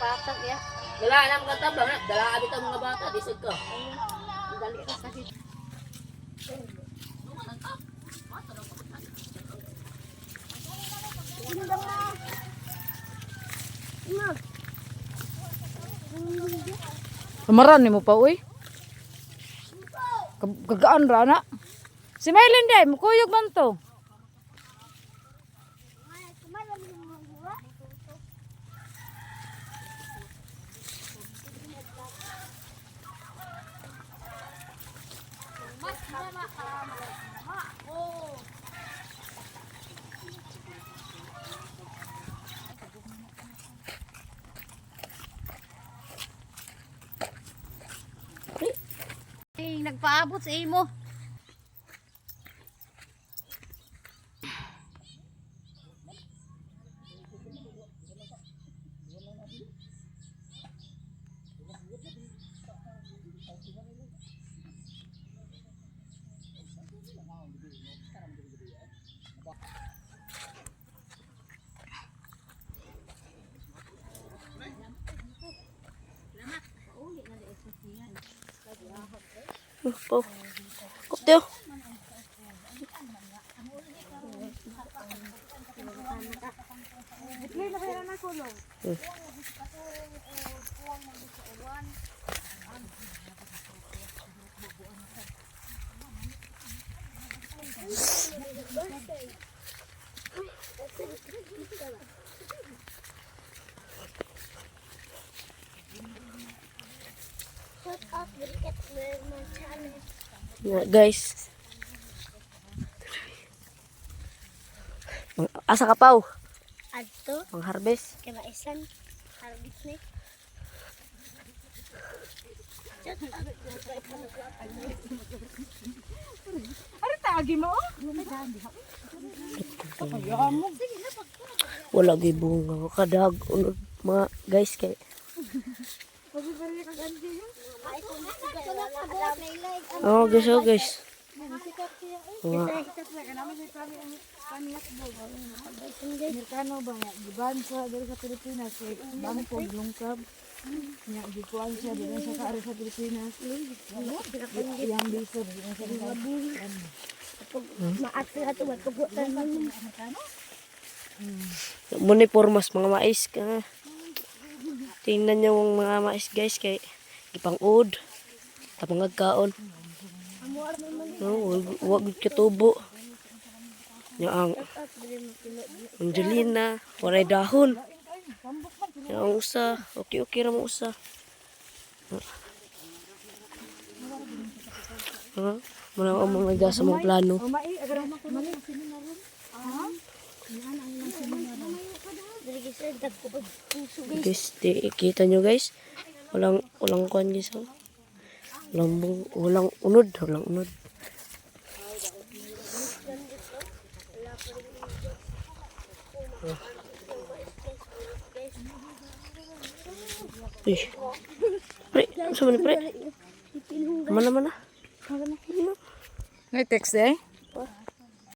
patag ya. Wala na mga tabang na. Dala dito mga bata. Disod ko. Ang dali ka sa hit. Lamaran ni mo pa, uy. Gagaan ra na. Si Maylin day, mukuyog man to. Ay, nagpaabot sa imo. Po. Kuptiyo. Yeah, guys. Asa ka paw? Adto, Pang harvest. kay maisan. Harvest ni. Ari tagi mo? Wala gyud bunga kadag unod mga guys kay. Oh guys, oh guys. Amerikano ba nga giban sa diri sa Pilipinas kay bangkog lungkab. Nya gikuan siya diri sa kaari sa Pilipinas. Yang bisa diri sa Pilipinas. Maat sa ato matugutan man. Muni pormas mga mais ka. Tingnan niyo ang mga mais guys kay ipang-ud. Tapang agkaon. No, wag katubo. Nya ang Angelina, walay dahon. Nya ang usa, okay ra mo usa. Muna ang mga gasa mong plano. Guys, kita nyo guys. Walang kuan guys. Walang unod. Uy. Pre, sama ni pre. Mana? Ngay text eh.